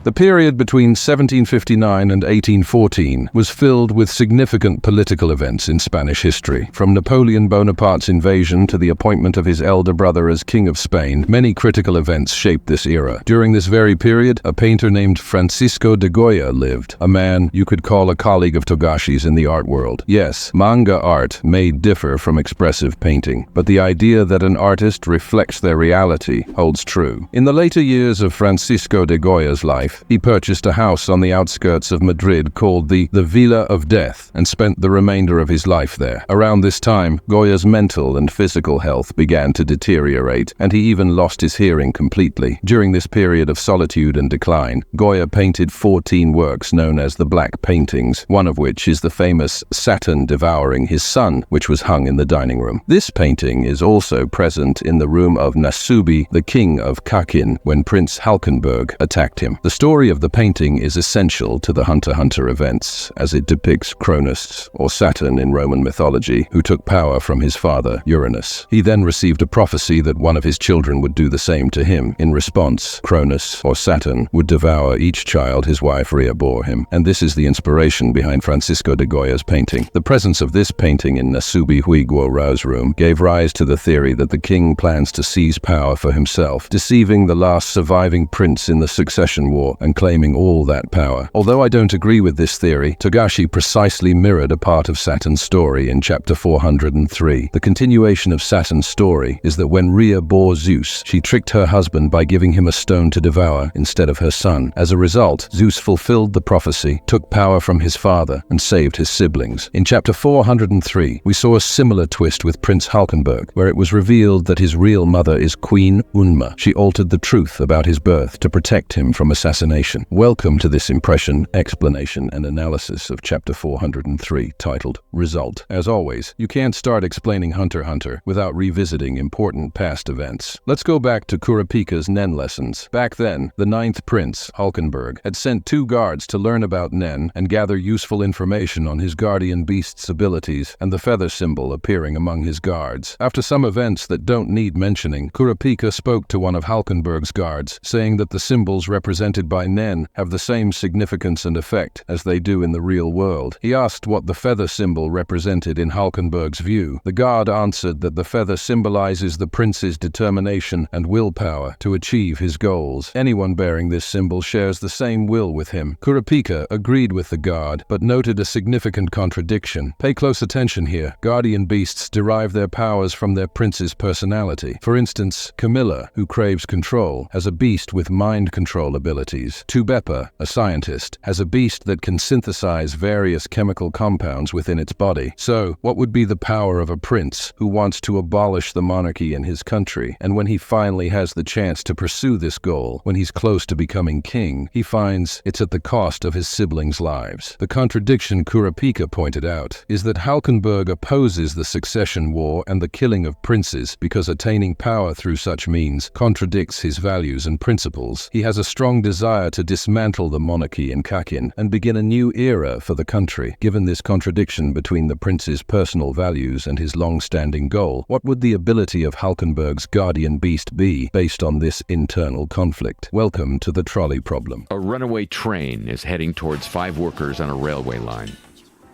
The period between 1759 and 1814 was filled with significant political events in Spanish history. From Napoleon Bonaparte's invasion to the appointment of his elder brother as King of Spain, many critical events shaped this era. During this very period, a painter named Francisco de Goya lived, a man you could call a colleague of Togashi's in the art world. Yes, manga art may differ from expressive painting, but the idea that an artist reflects their reality holds true. In the later years of Francisco de Goya's life, he purchased a house on the outskirts of Madrid called the Villa of Death and spent the remainder of his life there. Around this time, Goya's mental and physical health began to deteriorate, and he even lost his hearing completely. During this period of solitude and decline, Goya painted 14 works known as the Black Paintings, one of which is the famous Saturn devouring his son, which was hung in the dining room. This painting is also present in the room of Nasubi, the king of Kakin, when Prince Halkenberg attacked him. The story of the painting is essential to the Hunter x Hunter events, as it depicts Cronus, or Saturn in Roman mythology, who took power from his father, Uranus. He then received a prophecy that one of his children would do the same to him. In response, Cronus, or Saturn, would devour each child his wife Rhea bore him, and this is the inspiration behind Francisco de Goya's painting. The presence of this painting in Nasubi Huiguo-Rao's room gave rise to the theory that the king plans to seize power for himself, deceiving the last surviving prince in the succession war and claiming all that power. Although I don't agree with this theory, Togashi precisely mirrored a part of Saturn's story in chapter 403. The continuation of Saturn's story is that when Rhea bore Zeus, she tricked her husband by giving him a stone to devour instead of her son. As a result, Zeus fulfilled the prophecy, took power from his father, and saved his siblings. In chapter 403, we saw a similar twist with Prince Halkenberg, where it was revealed that his real mother is Queen Unma. She altered the truth about his birth to protect him from assassination. Welcome to this impression, explanation, and analysis of chapter 403, titled Result. As always, you can't start explaining Hunter x Hunter without revisiting important past events. Let's go back to Kurapika's Nen lessons. Back then, the 9th Prince, Halkenberg, had sent 2 guards to learn about Nen and gather useful information on his guardian beast's abilities and the feather symbol appearing among his guards. After some events that don't need mentioning, Kurapika spoke to one of Halkenberg's guards, saying that the symbols represented by Nen have the same significance and effect as they do in the real world. He asked what the feather symbol represented in Halkenberg's view. The guard answered that the feather symbolizes the prince's determination and willpower to achieve his goals. Anyone bearing this symbol shares the same will with him. Kurapika agreed with the guard, but noted a significant contradiction. Pay close attention here. Guardian beasts derive their powers from their prince's personality. For instance, Camilla, who craves control, has a beast with mind control abilities. Tubepa, a scientist, has a beast that can synthesize various chemical compounds within its body. So, what would be the power of a prince who wants to abolish the monarchy in his country? And when he finally has the chance to pursue this goal, when he's close to becoming king, he finds it's at the cost of his siblings' lives. The contradiction Kurapika pointed out is that Halkenberg opposes the succession war and the killing of princes because attaining power through such means contradicts his values and principles. He has a strong desire to dismantle the monarchy in Kakin and begin a new era for the country. Given this contradiction between the prince's personal values and his long-standing goal, what would the ability of Halkenberg's guardian beast be based on this internal conflict? Welcome to the trolley problem. A runaway train is heading towards 5 workers on a railway line.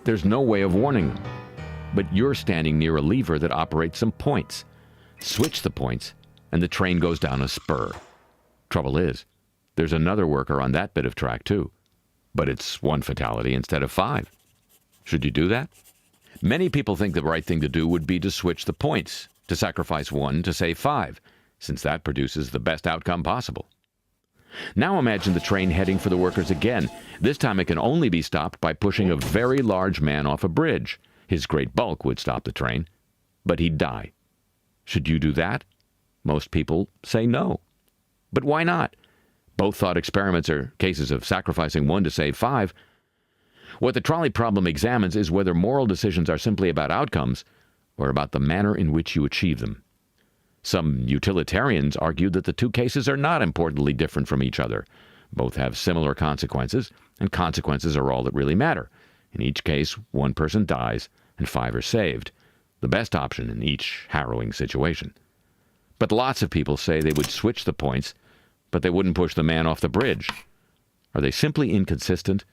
There's no way of warning them, but you're standing near a lever that operates some points. Switch the points, and the train goes down a spur. Trouble is, there's another worker on that bit of track too, but it's 1 fatality instead of 5. Should you do that? Many people think the right thing to do would be to switch the points, to sacrifice 1 to save 5, since that produces the best outcome possible. Now imagine the train heading for the workers again. This time it can only be stopped by pushing a very large man off a bridge. His great bulk would stop the train, but he'd die. Should you do that? Most people say no. But why not? Both thought experiments are cases of sacrificing 1 to save 5. What the trolley problem examines is whether moral decisions are simply about outcomes or about the manner in which you achieve them. Some utilitarians argue that the 2 cases are not importantly different from each other. Both have similar consequences, and consequences are all that really matter. In each case, 1 person dies and 5 are saved, the best option in each harrowing situation. But lots of people say they would switch the points, but they wouldn't push the man off the bridge. Are they simply inconsistent,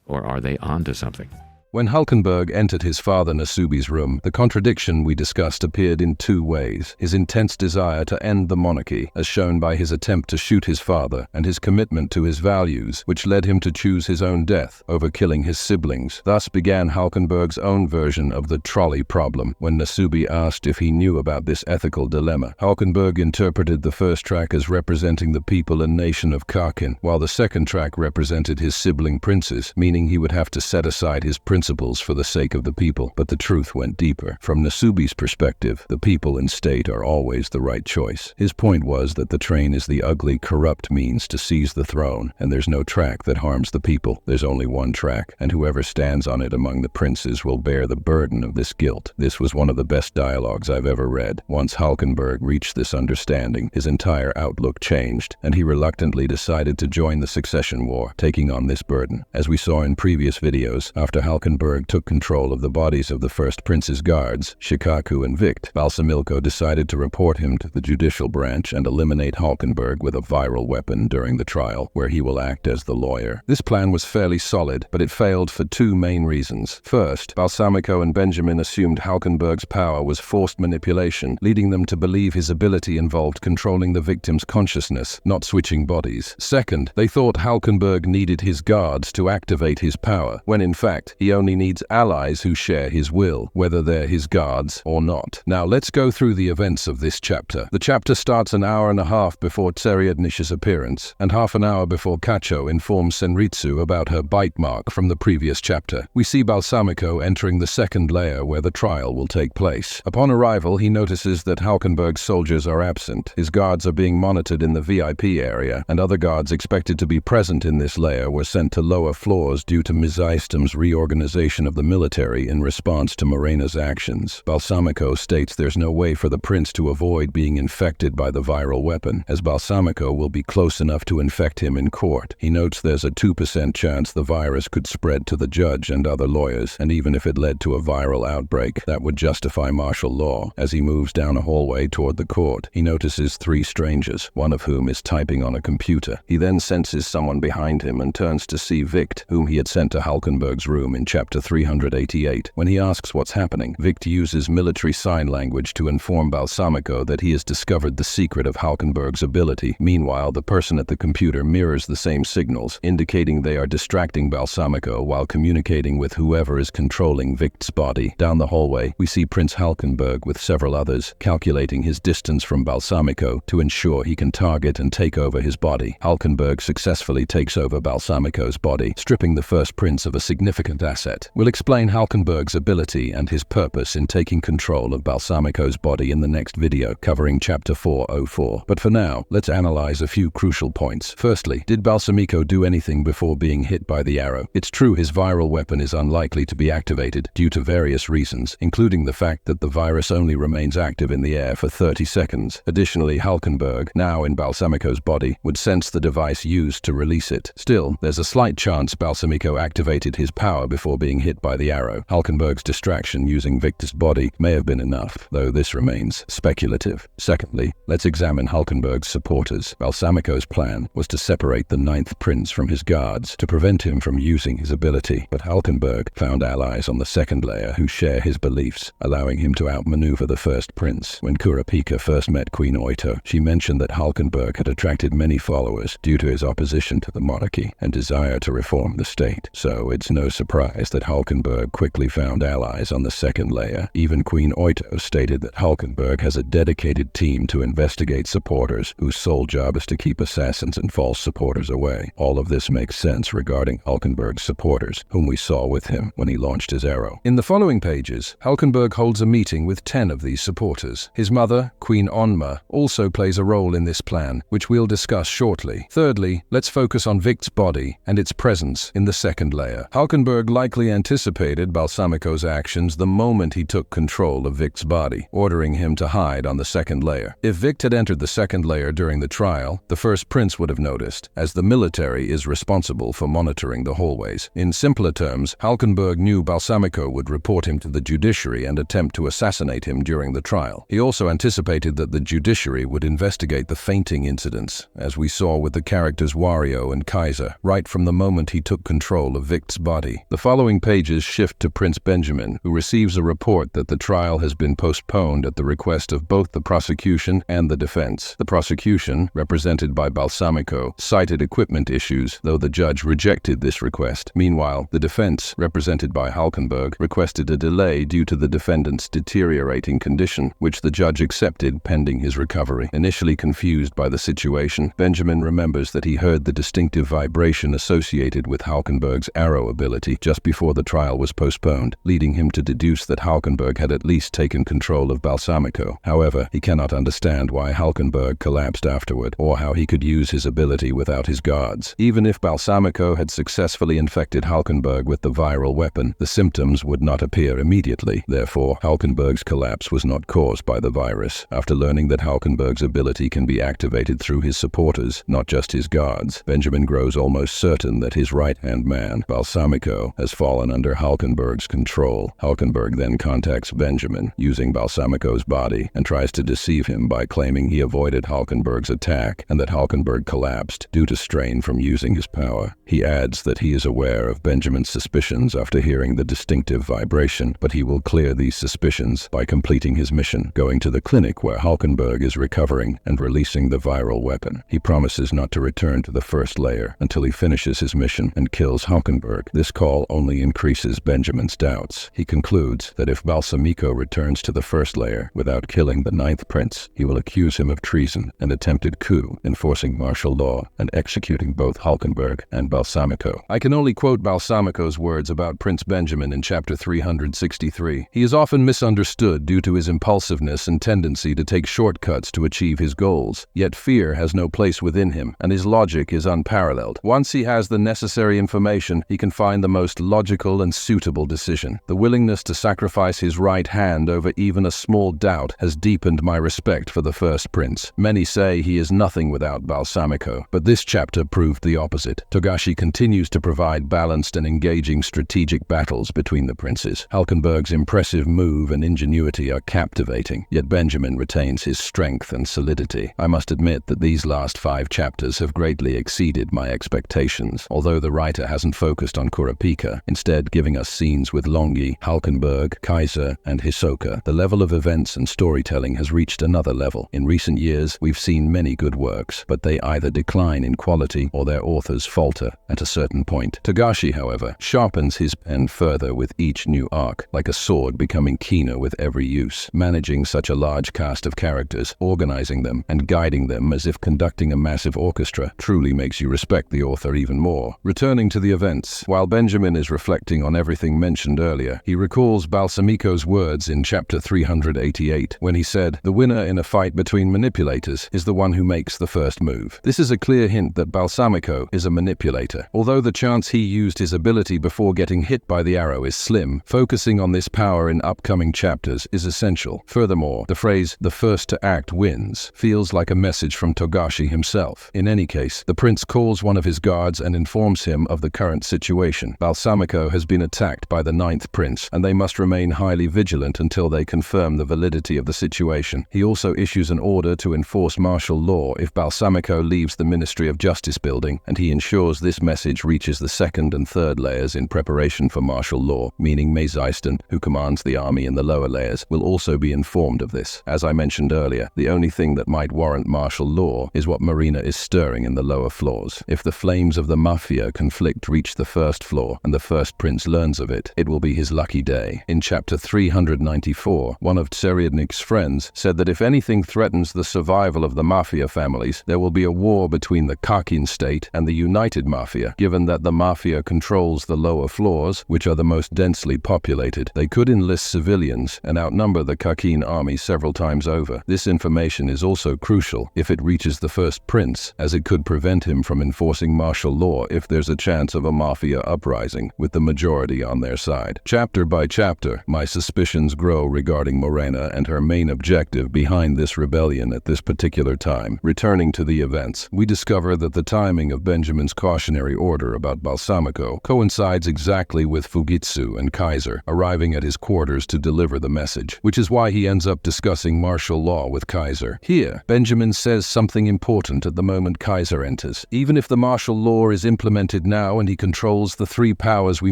or are they onto something? When Hulkenberg entered his father Nasubi's room, the contradiction we discussed appeared in two ways: his intense desire to end the monarchy, as shown by his attempt to shoot his father, and his commitment to his values, which led him to choose his own death over killing his siblings. Thus began Hulkenberg's own version of the trolley problem. When Nasubi asked if he knew about this ethical dilemma, Hulkenberg interpreted the first track as representing the people and nation of Karkin, while the second track represented his sibling princes, meaning he would have to set aside his principles for the sake of the people. But the truth went deeper. From Nasubi's perspective, the people and state are always the right choice. His point was that the train is the ugly, corrupt means to seize the throne, and there's no track that harms the people. There's only one track, and whoever stands on it among the princes will bear the burden of this guilt. This was one of the best dialogues I've ever read. Once Hulkenberg reached this understanding, his entire outlook changed, and he reluctantly decided to join the succession war, taking on this burden. As we saw in previous videos, after Hulkenberg took control of the bodies of the first prince's guards, Shikaku and Vict, Balsamilko decided to report him to the judicial branch and eliminate Hulkenberg with a viral weapon during the trial, where he will act as the lawyer. This plan was fairly solid, but it failed for two main reasons. First, Balsamilko and Benjamin assumed Hulkenberg's power was forced manipulation, leading them to believe his ability involved controlling the victim's consciousness, not switching bodies. Second, they thought Hulkenberg needed his guards to activate his power, when in fact, he only needs allies who share his will, whether they're his guards or not. Now let's go through the events of this chapter. The chapter starts an hour and a half before Tsariadnish's appearance, and half an hour before Kacho informs Senritsu about her bite mark from the previous chapter. We see Balsamilko entering the second layer where the trial will take place. Upon arrival, he notices that Hulkenberg's soldiers are absent. His guards are being monitored in the VIP area, and other guards expected to be present in this layer were sent to lower floors due to Ms. Eistem's reorganization of the military in response to Morena's actions. Balsamilko states there's no way for the prince to avoid being infected by the viral weapon, as Balsamilko will be close enough to infect him in court. He notes there's a 2% chance the virus could spread to the judge and other lawyers, and even if it led to a viral outbreak, that would justify martial law. As he moves down a hallway toward the court, he notices three strangers, one of whom is typing on a computer. He then senses someone behind him and turns to see Vict, whom he had sent to Hulkenberg's room in chapter 388. When he asks what's happening, Vict uses military sign language to inform Balsamilko that he has discovered the secret of Hulkenberg's ability. Meanwhile, the person at the computer mirrors the same signals, indicating they are distracting Balsamilko while communicating with whoever is controlling Vict's body. Down the hallway, we see Prince Hulkenberg with several others, calculating his distance from Balsamilko to ensure he can target and take over his body. Hulkenberg successfully takes over Balsamilko's body, stripping the first prince of a significant asset. We'll explain Hulkenberg's ability and his purpose in taking control of Balsamilko's body in the next video, covering chapter 404. But for now, let's analyze a few crucial points. Firstly, did Balsamilko do anything before being hit by the arrow? It's true his viral weapon is unlikely to be activated due to various reasons, including the fact that the virus only remains active in the air for 30 seconds. Additionally, Hulkenberg, now in Balsamilko's body, would sense the device used to release it. Still, there's a slight chance Balsamilko activated his power before being hit by the arrow. Hulkenberg's distraction using Victor's body may have been enough, though this remains speculative. Secondly, let's examine Hulkenberg's supporters. Balsamilko's plan was to separate the ninth prince from his guards to prevent him from using his ability, but Hulkenberg found allies on the second layer who share his beliefs, allowing him to outmaneuver the first prince. When Kurapika first met Queen Oito, she mentioned that Hulkenberg had attracted many followers due to his opposition to the monarchy and desire to reform the state. So it's no surprise that Hulkenberg quickly found allies on the second layer. Even Queen Oito stated that Hulkenberg has a dedicated team to investigate supporters whose sole job is to keep assassins and false supporters away. All of this makes sense regarding Hulkenberg's supporters, whom we saw with him when he launched his arrow. In the following pages, Hulkenberg holds a meeting with 10 of these supporters. His mother, Queen Unma, also plays a role in this plan, which we'll discuss shortly. Thirdly, let's focus on Vict's body and its presence in the second layer. Hulkenberg likely likely anticipated Balsamico's actions the moment he took control of Vic's body, ordering him to hide on the second layer. If Vic had entered the second layer during the trial, the first prince would have noticed, as the military is responsible for monitoring the hallways. In simpler terms, Halkenberg knew Balsamico would report him to the judiciary and attempt to assassinate him during the trial. He also anticipated that the judiciary would investigate the fainting incidents, as we saw with the characters Wario and Kaiser, right from the moment he took control of Vic's body. The following pages shift to Prince Benjamin, who receives a report that the trial has been postponed at the request of both the prosecution and the defense. The prosecution, represented by Balsamico, cited equipment issues, though the judge rejected this request. Meanwhile, the defense, represented by Halkenberg, requested a delay due to the defendant's deteriorating condition, which the judge accepted pending his recovery. Initially confused by the situation, Benjamin remembers that he heard the distinctive vibration associated with Halkenberg's arrow ability just before the trial was postponed, leading him to deduce that Halkenberg had at least taken control of Balsamico. However, he cannot understand why Halkenberg collapsed afterward, or how he could use his ability without his guards. Even if Balsamico had successfully infected Halkenberg with the viral weapon, the symptoms would not appear immediately. Therefore, Halkenberg's collapse was not caused by the virus. After learning that Halkenberg's ability can be activated through his supporters, not just his guards, Benjamin grows almost certain that his right-hand man, Balsamico, has fallen under Halkenberg's control. Halkenberg then contacts Benjamin, using Balsamico's body, and tries to deceive him by claiming he avoided Halkenberg's attack and that Halkenberg collapsed due to strain from using his power. He adds that he is aware of Benjamin's suspicions after hearing the distinctive vibration, but he will clear these suspicions by completing his mission, going to the clinic where Halkenberg is recovering and releasing the viral weapon. He promises not to return to the first layer until he finishes his mission and kills Halkenberg. This call only increases Benjamin's doubts. He concludes that if Balsamico returns to the first layer without killing the ninth prince, he will accuse him of treason and attempted coup, enforcing martial law and executing both Halkenberg and Balsamico. I can only quote Balsamico's words about Prince Benjamin in chapter 363. He is often misunderstood due to his impulsiveness and tendency to take shortcuts to achieve his goals, yet fear has no place within him, and his logic is unparalleled. Once he has the necessary information, he can find the most logical and suitable decision. The willingness to sacrifice his right hand over even a small doubt has deepened my respect for the first prince. Many say he is nothing without Balsamico, but this chapter proved the opposite. Togashi continues to provide balanced and engaging strategic battles between the princes. Halkenberg's impressive move and ingenuity are captivating, yet Benjamin retains his strength and solidity. I must admit that these last 5 chapters have greatly exceeded my expectations, although the writer hasn't focused on Kurapika, instead giving us scenes with Longi, Halkenberg, Kaiser, and Hisoka. The level of events and storytelling has reached another level. In recent years, we've seen many good works, but they either decline in quality or their authors falter at a certain point. Togashi, however, sharpens his pen further with each new arc, like a sword becoming keener with every use. Managing such a large cast of characters, organizing them, and guiding them as if conducting a massive orchestra truly makes you respect the author even more. Returning to the events, while Benjamin is reflecting on everything mentioned earlier, he recalls Balsamico's words in chapter 388, when he said, "The winner in a fight between manipulators is the one who makes the first move." This is a clear hint that Balsamico is a manipulator. Although the chance he used his ability before getting hit by the arrow is slim, focusing on this power in upcoming chapters is essential. Furthermore, the phrase, "the first to act wins," feels like a message from Togashi himself. In any case, the prince calls one of his guards and informs him of the current situation. Balsamico has been attacked by the ninth prince, and they must remain highly vigilant until they confirm the validity of the situation. He also issues an order to enforce martial law if Balsamico leaves the Ministry of Justice building, and he ensures this message reaches the second and third layers in preparation for martial law, meaning Meiseisten, who commands the army in the lower layers, will also be informed of this. As I mentioned earlier, the only thing that might warrant martial law is what Marina is stirring in the lower floors. If the flames of the mafia conflict reach the first floor and the first prince learns of it, it will be his lucky day. In chapter 394, one of Tseriadnik's friends said that if anything threatens the survival of the mafia families, there will be a war between the Kakin state and the United Mafia. Given that the mafia controls the lower floors, which are the most densely populated, they could enlist civilians and outnumber the Kakin army several times over. This information is also crucial if it reaches the first prince, as it could prevent him from enforcing martial law if there's a chance of a mafia uprising, with the majority on their side. Chapter by chapter, my suspicions grow regarding Morena and her main objective behind this rebellion at this particular time. Returning to the events, we discover that the timing of Benjamin's cautionary order about Balsamico coincides exactly with Fujitsu and Kaiser arriving at his quarters to deliver the message, which is why he ends up discussing martial law with Kaiser. Here, Benjamin says something important at the moment Kaiser enters. Even if the martial law is implemented now and he controls the three powers we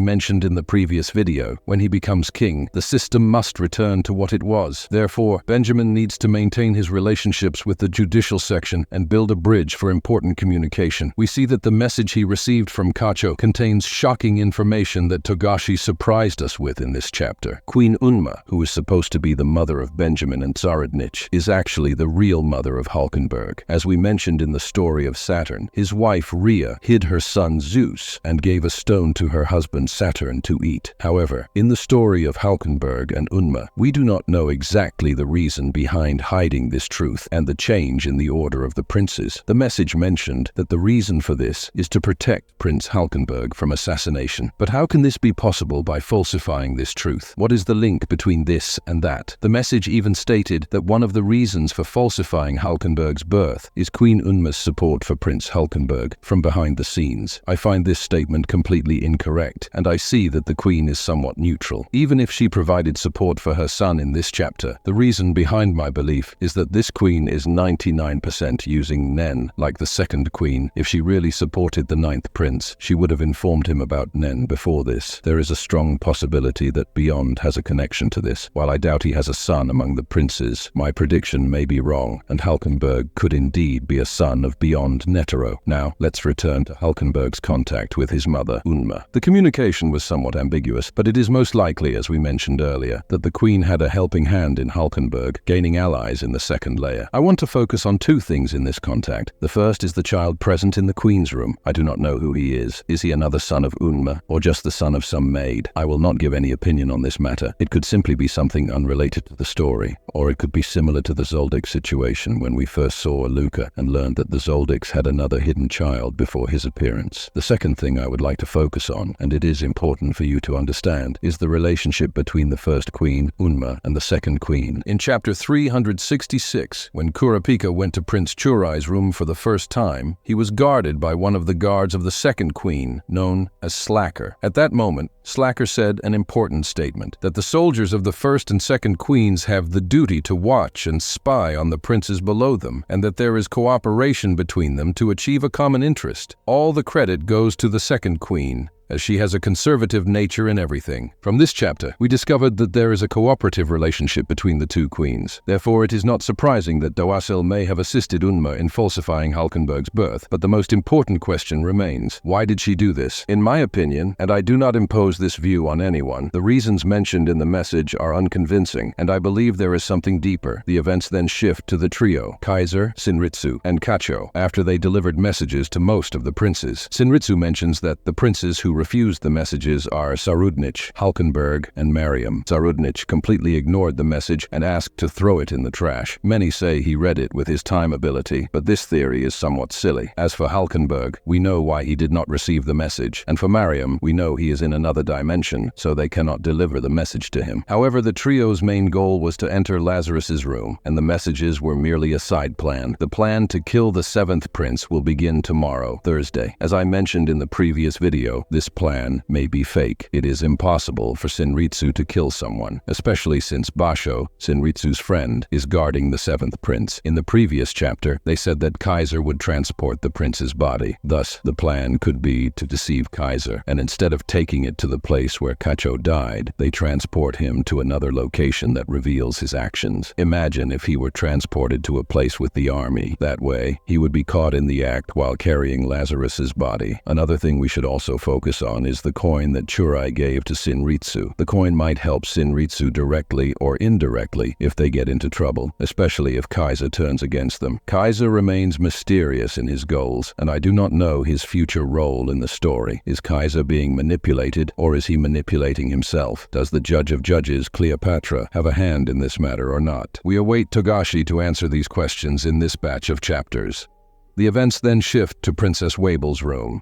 mentioned in the previous video, when he becomes king, the system must return to what it was. Therefore, Benjamin needs to maintain his relationships with the judicial section and build a bridge for important communication. We see that the message he received from Cacho contains shocking information that Togashi surprised us with in this chapter. Queen Unma, who is supposed to be the mother of Benjamin and Tsarednich, is actually the real mother of Halkenberg. As we mentioned in the story of Saturn, his wife Rhea hid her son Zeus and gave a stone to her husband Saturn to eat. However, in the story of Halkenberg and Unma, we do not know exactly the reason behind hiding this truth and the change in the order of the princes. The message mentioned that the reason for this is to protect Prince Halkenberg from assassination. But how can this be possible by falsifying this truth? What is the link between this and that? The message even stated that one of the reasons for falsifying Halkenberg's birth is Queen Unma's support for Prince Halkenberg from behind the scenes. I find this statement completely incorrect, and I see that the queen is somewhat neutral. Even if she provided support for her son in this chapter, the reason behind my belief is that this queen is 99% using Nen, like the second queen. If she really supported the ninth prince, she would have informed him about Nen before this. There is a strong possibility that Beyond has a connection to this. While I doubt he has a son among the princes, my prediction may be wrong, and Halkenberg could indeed be a son of Beyond Netero. Now, let's return to Halkenberg's contact with his mother, Unma. The communication was somewhat ambiguous, but it is most likely, as we mentioned earlier, that the queen had a helping hand in Halkenberg, gaining allies in the second layer. I want to focus on two things in this contact. The first is the child present in the queen's room. I do not know who he is. Is he another son of Unma, or just the son of some maid? I will not give any opinion on this matter. It could simply be something unrelated to the story, or it could be similar to the Zoldyck situation when we first saw Luca and learned that the Zoldicks had another hidden child before his appearance. The second thing I would like to focus on, and it is important for you to understand, is the relationship between the first queen, Unma, and the second queen. In chapter 366, when Kurapika went to Prince Churai's room for the first time, he was guarded by one of the guards of the second queen, known as Slacker. At that moment, Slacker said an important statement, that the soldiers of the first and second queens have the duty to watch and spy on the princes below them, and that there is cooperation between them to achieve a common interest. All the credit goes to the second queen, as she has a conservative nature in everything. From this chapter, we discovered that there is a cooperative relationship between the two queens. Therefore, it is not surprising that Doasil may have assisted Unma in falsifying Halkenberg's birth, but the most important question remains. Why did she do this? In my opinion, and I do not impose this view on anyone, the reasons mentioned in the message are unconvincing, and I believe there is something deeper. The events then shift to the trio, Kaiser, Shinritsu, and Cacho, after they delivered messages to most of the princes. Shinritsu mentions that the princes who refused the messages are Tsarednich, Halkenberg, and Mariam. Tsarednich completely ignored the message and asked to throw it in the trash. Many say he read it with his time ability, but this theory is somewhat silly. As for Halkenberg, we know why he did not receive the message, and for Mariam, we know he is in another dimension, so they cannot deliver the message to him. However, the trio's main goal was to enter Lazarus's room, and the messages were merely a side plan. The plan to kill the seventh prince will begin tomorrow, Thursday. As I mentioned in the previous video, this plan may be fake. It is impossible for Shinritsu to kill someone, especially since Basho, Shinritsu's friend, is guarding the seventh prince. In the previous chapter, they said that Kaiser would transport the prince's body. Thus, the plan could be to deceive Kaiser, and instead of taking it to the place where Cacho died, they transport him to another location that reveals his actions. Imagine if he were transported to a place with the army. That way, he would be caught in the act while carrying Lazarus's body. Another thing we should also focus on is the coin that Churai gave to Shinritsu. The coin might help Shinritsu directly or indirectly if they get into trouble, especially if Kaiser turns against them. Kaiser remains mysterious in his goals, and I do not know his future role in the story. Is Kaiser being manipulated, or is he manipulating himself? Does the Judge of Judges, Cleopatra, have a hand in this matter or not? We await Togashi to answer these questions in this batch of chapters. The events then shift to Princess Wabel's room.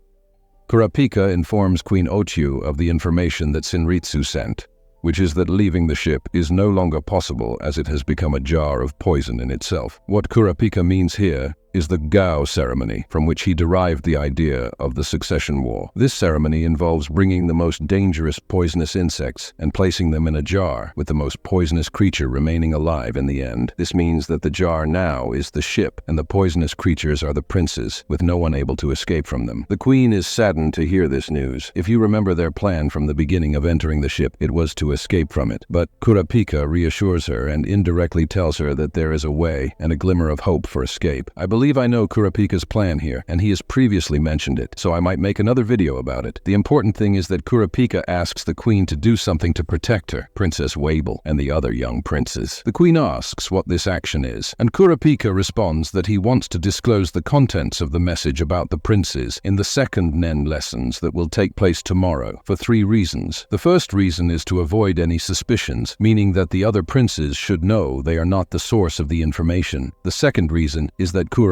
Kurapika informs Queen Ochiu of the information that Shinritsu sent, which is that leaving the ship is no longer possible as it has become a jar of poison in itself. What Kurapika means here is the Gao ceremony, from which he derived the idea of the succession war. This ceremony involves bringing the most dangerous poisonous insects and placing them in a jar, with the most poisonous creature remaining alive in the end. This means that the jar now is the ship, and the poisonous creatures are the princes, with no one able to escape from them. The queen is saddened to hear this news. If you remember their plan from the beginning of entering the ship, it was to escape from it. But Kurapika reassures her and indirectly tells her that there is a way and a glimmer of hope for escape. I believe I know Kurapika's plan here, and he has previously mentioned it, so I might make another video about it. The important thing is that Kurapika asks the queen to do something to protect her, Princess Wabel, and the other young princes. The queen asks what this action is, and Kurapika responds that he wants to disclose the contents of the message about the princes in the second Nen lessons that will take place tomorrow, for 3 reasons. The first reason is to avoid any suspicions, meaning that the other princes should know they are not the source of the information. The second reason is that Kurapika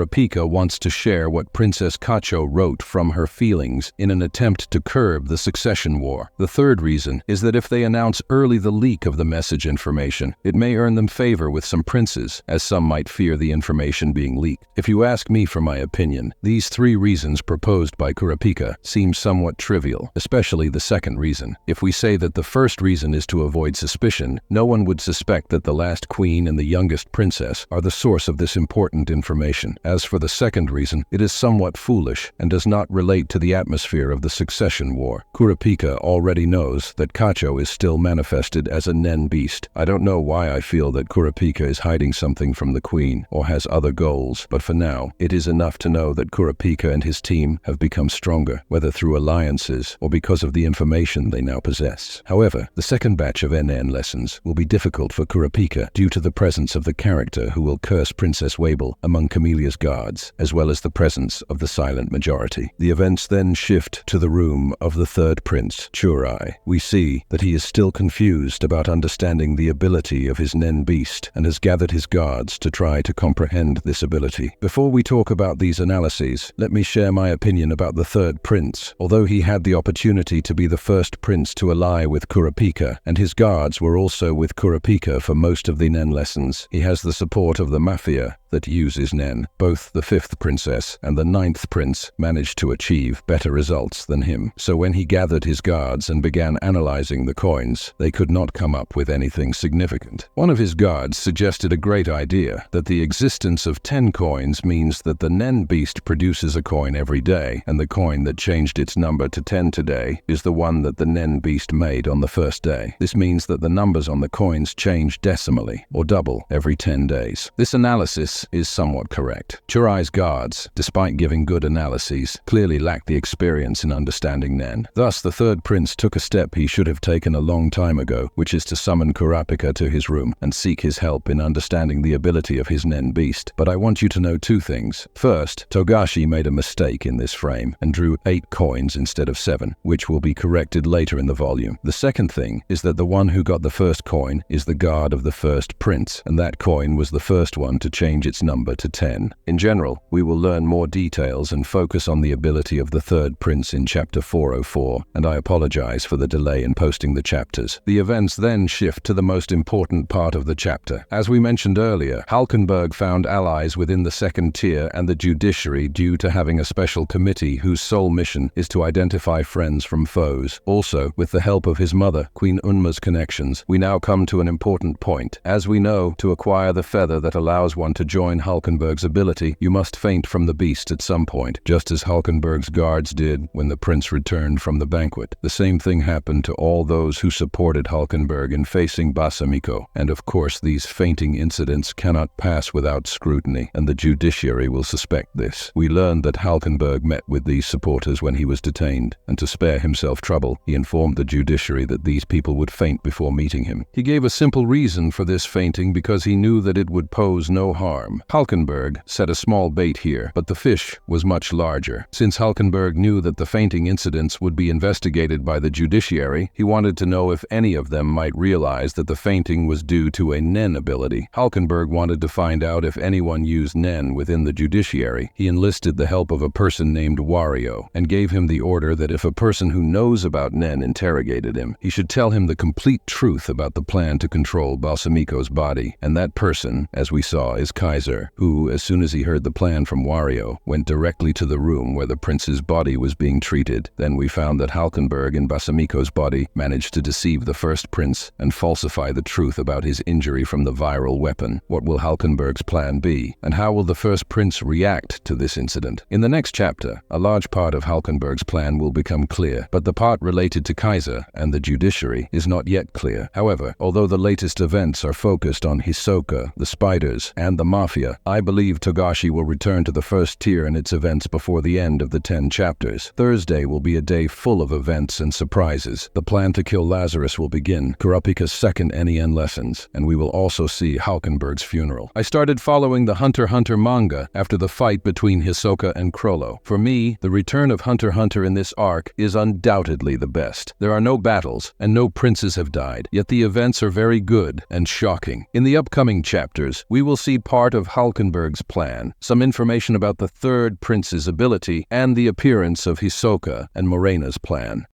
wants to share what Princess Kacho wrote from her feelings in an attempt to curb the succession war. The third reason is that if they announce early the leak of the message information, it may earn them favor with some princes, as some might fear the information being leaked. If you ask me for my opinion, these 3 reasons proposed by Kurapika seem somewhat trivial, especially the second reason. If we say that the first reason is to avoid suspicion, no one would suspect that the last queen and the youngest princess are the source of this important information. As for the second reason, it is somewhat foolish and does not relate to the atmosphere of the succession war. Kurapika already knows that Kacho is still manifested as a Nen beast. I don't know why I feel that Kurapika is hiding something from the queen or has other goals, but for now, it is enough to know that Kurapika and his team have become stronger, whether through alliances or because of the information they now possess. However, the second batch of NN lessons will be difficult for Kurapika due to the presence of the character who will curse Princess Wabel among Camelia's guards, as well as the presence of the silent majority. The events then shift to the room of the third prince, Churai. We see that he is still confused about understanding the ability of his Nen beast and has gathered his guards to try to comprehend this ability. Before we talk about these analyses, let me share my opinion about the third prince. Although he had the opportunity to be the first prince to ally with Kurapika, and his guards were also with Kurapika for most of the Nen lessons, he has the support of the mafia that uses Nen. Both the 5th princess and the 9th prince managed to achieve better results than him. So when he gathered his guards and began analyzing the coins, they could not come up with anything significant. One of his guards suggested a great idea, that the existence of 10 coins means that the Nen beast produces a coin every day, and the coin that changed its number to 10 today is the one that the Nen beast made on the first day. This means that the numbers on the coins change decimally, or double, every 10 days. This analysis is somewhat correct. Churai's guards, despite giving good analyses, clearly lacked the experience in understanding Nen. Thus, the third prince took a step he should have taken a long time ago, which is to summon Kurapika to his room and seek his help in understanding the ability of his Nen beast. But I want you to know 2 things. First, Togashi made a mistake in this frame and drew 8 coins instead of 7, which will be corrected later in the volume. The second thing is that the one who got the first coin is the guard of the first prince, and that coin was the first one to change its number to 10. In general, we will learn more details and focus on the ability of the third prince in chapter 404, and I apologize for the delay in posting the chapters. The events then shift to the most important part of the chapter. As we mentioned earlier, Halkenberg found allies within the second tier and the judiciary due to having a special committee whose sole mission is to identify friends from foes. Also, with the help of his mother, Queen Unma's connections, we now come to an important point. As we know, to acquire the feather that allows one to join Halkenberg's ability, you must faint from the beast at some point, just as Halkenberg's guards did when the prince returned from the banquet. The same thing happened to all those who supported Halkenberg in facing Basamiko, and of course these fainting incidents cannot pass without scrutiny, and the judiciary will suspect this. We learned that Halkenberg met with these supporters when he was detained, and to spare himself trouble, he informed the judiciary that these people would faint before meeting him. He gave a simple reason for this fainting because he knew that it would pose no harm. Halkenberg set had a small bait here, but the fish was much larger. Since Halkenberg knew that the fainting incidents would be investigated by the judiciary, he wanted to know if any of them might realize that the fainting was due to a Nen ability. Halkenberg wanted to find out if anyone used Nen within the judiciary. He enlisted the help of a person named Wario and gave him the order that if a person who knows about Nen interrogated him, he should tell him the complete truth about the plan to control Balsamico's body. And that person, as we saw, is Kaiser, who, as soon as he heard the plan from Wario, went directly to the room where the prince's body was being treated. Then we found that Halkenberg in Balsamico's body managed to deceive the first prince and falsify the truth about his injury from the viral weapon. What will Halkenberg's plan be? And how will the first prince react to this incident? In the next chapter, a large part of Halkenberg's plan will become clear, but the part related to Kaiser and the judiciary is not yet clear. However, although the latest events are focused on Hisoka, the spiders, and the mafia, I believe Togashi will return to the first tier and its events before the end of the 10 chapters. Thursday will be a day full of events and surprises. The plan to kill Lazarus will begin, Kurapika's second NEN lessons, and we will also see Halkenberg's funeral. I started following the Hunter x Hunter manga after the fight between Hisoka and Crollo. For me, the return of Hunter x Hunter in this arc is undoubtedly the best. There are no battles, and no princes have died, yet the events are very good and shocking. In the upcoming chapters, we will see part of Halkenberg's plan, some information about the third prince's ability, and the appearance of Hisoka and Morena's plan.